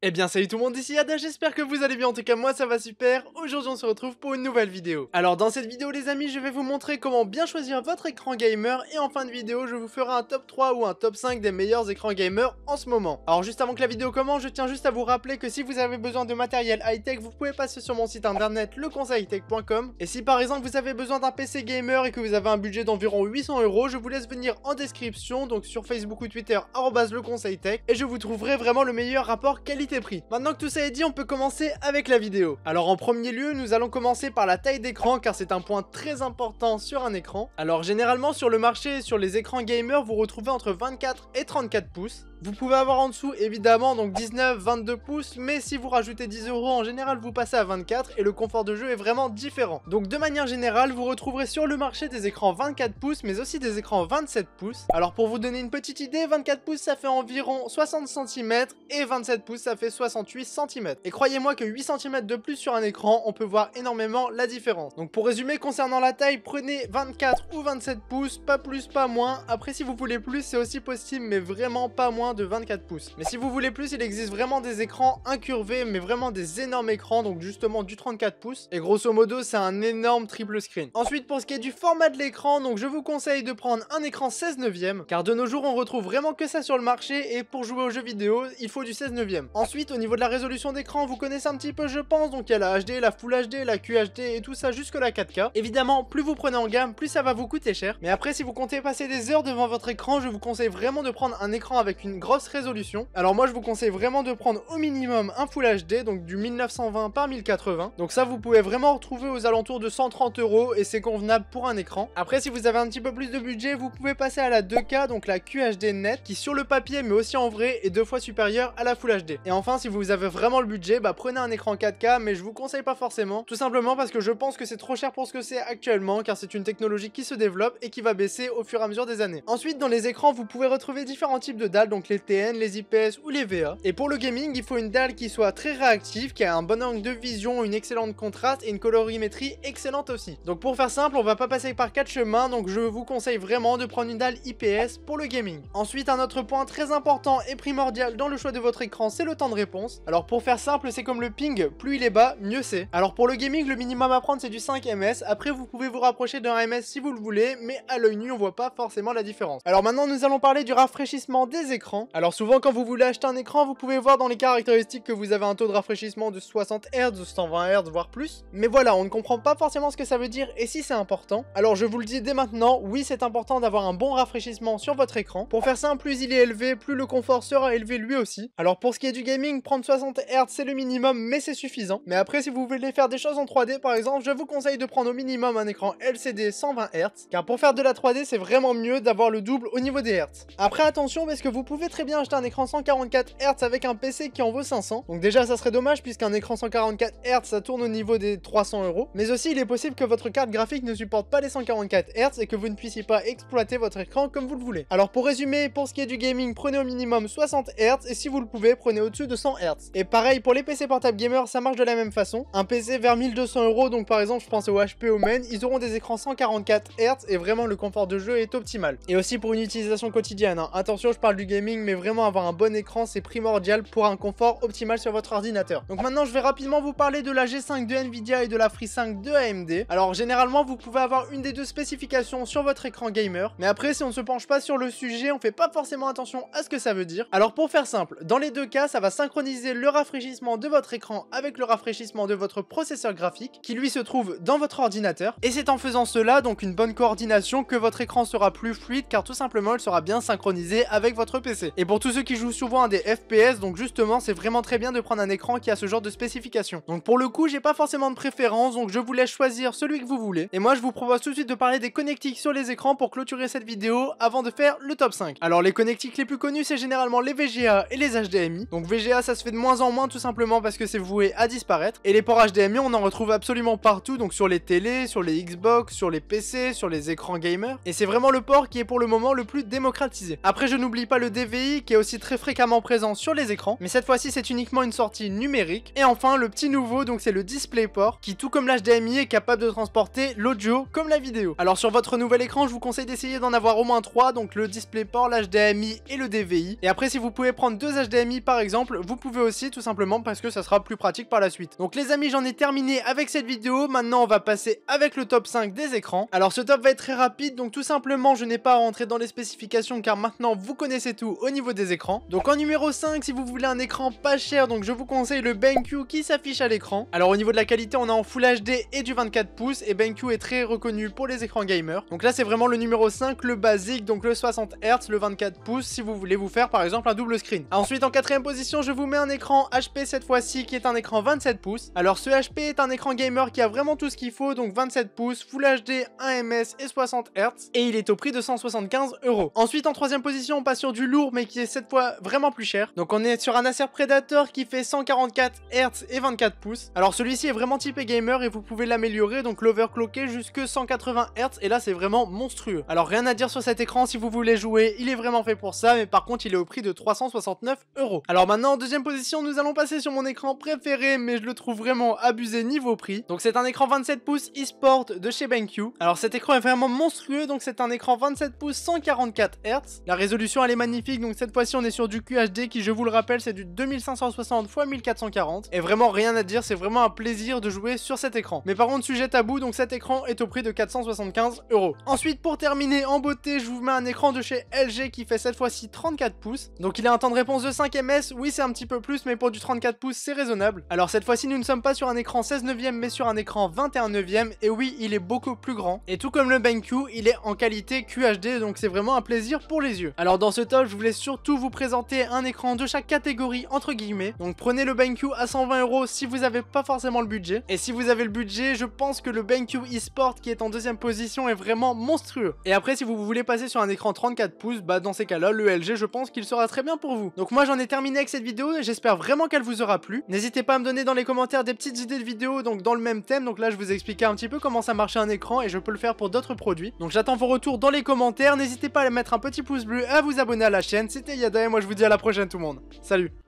Eh bien salut tout le monde, ici Ada, j'espère que vous allez bien, en tout cas moi ça va super. Aujourd'hui on se retrouve pour une nouvelle vidéo. Alors dans cette vidéo les amis, je vais vous montrer comment bien choisir votre écran gamer. Et en fin de vidéo je vous ferai un top 3 ou un top 5 des meilleurs écrans gamer en ce moment. Alors juste avant que la vidéo commence, je tiens juste à vous rappeler que si vous avez besoin de matériel high-tech, vous pouvez passer sur mon site internet leconseiltech.com. Et si par exemple vous avez besoin d'un PC gamer et que vous avez un budget d'environ 800 €, je vous laisse venir en description, donc sur Facebook ou Twitter @leconseiltech, et je vous trouverai vraiment le meilleur rapport qualité-prix. Maintenant que tout ça est dit, on peut commencer avec la vidéo. Alors en premier lieu, nous allons commencer par la taille d'écran, car c'est un point très important sur un écran. Alors généralement sur le marché, sur les écrans gamer, vous retrouvez entre 24 et 34 pouces. Vous pouvez avoir en dessous évidemment donc 19, 22 pouces, mais si vous rajoutez 10 € en général vous passez à 24 et le confort de jeu est vraiment différent. Donc de manière générale vous retrouverez sur le marché des écrans 24 pouces mais aussi des écrans 27 pouces. Alors pour vous donner une petite idée, 24 pouces ça fait environ 60 cm et 27 pouces ça fait 68 cm. Et croyez-moi que 8 cm de plus sur un écran, on peut voir énormément la différence. Donc pour résumer concernant la taille, prenez 24 ou 27 pouces, pas plus pas moins. Après si vous voulez plus c'est aussi possible mais vraiment pas moins de 24 pouces. Mais si vous voulez plus, il existe vraiment des écrans incurvés, mais vraiment des énormes écrans, donc justement du 34 pouces. Et grosso modo, c'est un énorme triple screen. Ensuite, pour ce qui est du format de l'écran, donc je vous conseille de prendre un écran 16 neuvième, car de nos jours, on retrouve vraiment que ça sur le marché, et pour jouer aux jeux vidéo, il faut du 16 neuvième. Ensuite, au niveau de la résolution d'écran, vous connaissez un petit peu, je pense, donc il y a la HD, la Full HD, la QHD et tout ça jusque la 4K. Évidemment, plus vous prenez en gamme, plus ça va vous coûter cher. Mais après, si vous comptez passer des heures devant votre écran, je vous conseille vraiment de prendre un écran avec une grosse résolution. Alors moi je vous conseille vraiment de prendre au minimum un Full HD, donc du 1920 par 1080. Donc ça vous pouvez vraiment retrouver aux alentours de 130 € et c'est convenable pour un écran. Après si vous avez un petit peu plus de budget, vous pouvez passer à la 2K, donc la QHD net, qui sur le papier mais aussi en vrai est 2 fois supérieure à la Full HD. Et enfin si vous avez vraiment le budget, bah prenez un écran 4K, mais je vous conseille pas forcément, tout simplement parce que je pense que c'est trop cher pour ce que c'est actuellement, car c'est une technologie qui se développe et qui va baisser au fur et à mesure des années. Ensuite dans les écrans vous pouvez retrouver différents types de dalles, donc les TN, les IPS ou les VA. Et pour le gaming, il faut une dalle qui soit très réactive, qui a un bon angle de vision, une excellente contraste et une colorimétrie excellente aussi. Donc pour faire simple, on va pas passer par 4 chemins, donc je vous conseille vraiment de prendre une dalle IPS pour le gaming. Ensuite, un autre point très important et primordial dans le choix de votre écran, c'est le temps de réponse. Alors pour faire simple, c'est comme le ping, plus il est bas, mieux c'est. Alors pour le gaming, le minimum à prendre c'est du 5 ms, après vous pouvez vous rapprocher d'un ms si vous le voulez, mais à l'œil nu on voit pas forcément la différence. Alors maintenant nous allons parler du rafraîchissement des écrans. Alors souvent quand vous voulez acheter un écran, vous pouvez voir dans les caractéristiques que vous avez un taux de rafraîchissement de 60 Hz, de 120 Hz, voire plus. Mais voilà, on ne comprend pas forcément ce que ça veut dire et si c'est important. Alors je vous le dis dès maintenant, oui c'est important d'avoir un bon rafraîchissement sur votre écran. Pour faire simple, plus il est élevé, plus le confort sera élevé lui aussi. Alors pour ce qui est du gaming, prendre 60 Hz c'est le minimum mais c'est suffisant. Mais après si vous voulez faire des choses en 3D par exemple, je vous conseille de prendre au minimum un écran LCD 120 Hz. Car pour faire de la 3D c'est vraiment mieux d'avoir le double au niveau des Hz. Après attention parce que vous pouvez très bien acheter un écran 144 Hz avec un PC qui en vaut 500. Donc déjà ça serait dommage puisqu'un écran 144 Hz ça tourne au niveau des 300 €. Mais aussi il est possible que votre carte graphique ne supporte pas les 144 Hz et que vous ne puissiez pas exploiter votre écran comme vous le voulez. Alors pour résumer, pour ce qui est du gaming, prenez au minimum 60 Hz et si vous le pouvez, prenez au-dessus de 100 Hz. Et pareil pour les PC portables gamers, ça marche de la même façon. Un PC vers 1200 €, donc par exemple je pense au HP ou Men, ils auront des écrans 144 Hz et vraiment le confort de jeu est optimal. Et aussi pour une utilisation quotidienne, hein. Attention je parle du gaming mais vraiment avoir un bon écran c'est primordial pour un confort optimal sur votre ordinateur. Donc maintenant je vais rapidement vous parler de la G5 de Nvidia et de la Free 5 de AMD. Alors généralement vous pouvez avoir une des deux spécifications sur votre écran gamer, mais après si on ne se penche pas sur le sujet, on fait pas forcément attention à ce que ça veut dire. Alors pour faire simple, dans les deux cas ça va synchroniser le rafraîchissement de votre écran avec le rafraîchissement de votre processeur graphique qui lui se trouve dans votre ordinateur, et c'est en faisant cela, donc une bonne coordination, que votre écran sera plus fluide car tout simplement il sera bien synchronisé avec votre PC. Et pour tous ceux qui jouent souvent à des FPS, donc justement c'est vraiment très bien de prendre un écran qui a ce genre de spécifications. Donc pour le coup j'ai pas forcément de préférence, donc je vous laisse choisir celui que vous voulez. Et moi je vous propose tout de suite de parler des connectiques sur les écrans pour clôturer cette vidéo avant de faire le top 5. Alors les connectiques les plus connues c'est généralement les VGA et les HDMI. Donc VGA ça se fait de moins en moins tout simplement parce que c'est voué à disparaître. Et les ports HDMI on en retrouve absolument partout, donc sur les télés, sur les Xbox, sur les PC, sur les écrans gamers. Et c'est vraiment le port qui est pour le moment le plus démocratisé. Après je n'oublie pas le DV DVI qui est aussi très fréquemment présent sur les écrans, mais cette fois-ci c'est uniquement une sortie numérique. Et enfin le petit nouveau, donc c'est le DisplayPort qui, tout comme l'HDMI, est capable de transporter l'audio comme la vidéo. Alors sur votre nouvel écran, je vous conseille d'essayer d'en avoir au moins 3, donc le DisplayPort, l'HDMI et le DVI. Et après, si vous pouvez prendre 2 HDMI par exemple, vous pouvez aussi, tout simplement parce que ça sera plus pratique par la suite. Donc les amis, j'en ai terminé avec cette vidéo. Maintenant on va passer avec le top 5 des écrans. Alors ce top va être très rapide, donc tout simplement je n'ai pas à rentrer dans les spécifications car maintenant vous connaissez tout au niveau des écrans. Donc en numéro 5, si vous voulez un écran pas cher, donc je vous conseille le BenQ qui s'affiche à l'écran. Alors au niveau de la qualité, on est en Full HD et du 24 pouces, et BenQ est très reconnu pour les écrans gamers. Donc là c'est vraiment le numéro 5, le basique, donc le 60 Hz, le 24 pouces si vous voulez vous faire par exemple un double screen. Ensuite en quatrième position, je vous mets un écran HP cette fois-ci qui est un écran 27 pouces. Alors ce HP est un écran gamer qui a vraiment tout ce qu'il faut, donc 27 pouces, Full HD, 1 ms et 60 Hz, et il est au prix de 175 €. Ensuite en troisième position, on passe sur du lourd mais qui est cette fois vraiment plus cher. Donc on est sur un Acer Predator qui fait 144 Hz et 24 pouces. Alors celui-ci est vraiment typé gamer et vous pouvez l'améliorer, donc l'overclocker jusque 180 Hz, et là c'est vraiment monstrueux. Alors rien à dire sur cet écran, si vous voulez jouer, il est vraiment fait pour ça, mais par contre il est au prix de 369 €. Alors maintenant en deuxième position, nous allons passer sur mon écran préféré, mais je le trouve vraiment abusé niveau prix. Donc c'est un écran 27 pouces eSport de chez BenQ. Alors cet écran est vraiment monstrueux, donc c'est un écran 27 pouces 144 Hz. La résolution elle est magnifique, donc cette fois-ci on est sur du QHD qui, je vous le rappelle, c'est du 2560 x 1440. Et vraiment rien à dire, c'est vraiment un plaisir de jouer sur cet écran. Mais par contre sujet tabou, donc cet écran est au prix de 475 €. Ensuite pour terminer en beauté, je vous mets un écran de chez LG qui fait cette fois-ci 34 pouces. Donc il a un temps de réponse de 5 ms, oui c'est un petit peu plus, mais pour du 34 pouces c'est raisonnable. Alors cette fois-ci nous ne sommes pas sur un écran 16 neuvième mais sur un écran 21 neuvième, et oui il est beaucoup plus grand. Et tout comme le BenQ, il est en qualité QHD, donc c'est vraiment un plaisir pour les yeux. Alors dans ce top, je voulais surtout vous présenter un écran de chaque catégorie entre guillemets. Donc prenez le BenQ à 120 € si vous n'avez pas forcément le budget. Et si vous avez le budget, je pense que le BenQ eSport qui est en deuxième position est vraiment monstrueux. Et après si vous voulez passer sur un écran 34 pouces, bah dans ces cas-là, le LG je pense qu'il sera très bien pour vous. Donc moi j'en ai terminé avec cette vidéo et j'espère vraiment qu'elle vous aura plu. N'hésitez pas à me donner dans les commentaires des petites idées de vidéos donc dans le même thème. Donc là je vous ai expliqué un petit peu comment ça marchait un écran et je peux le faire pour d'autres produits. Donc j'attends vos retours dans les commentaires. N'hésitez pas à mettre un petit pouce bleu et à vous abonner à la chaîne. C'était Yada et moi je vous dis à la prochaine tout le monde. Salut!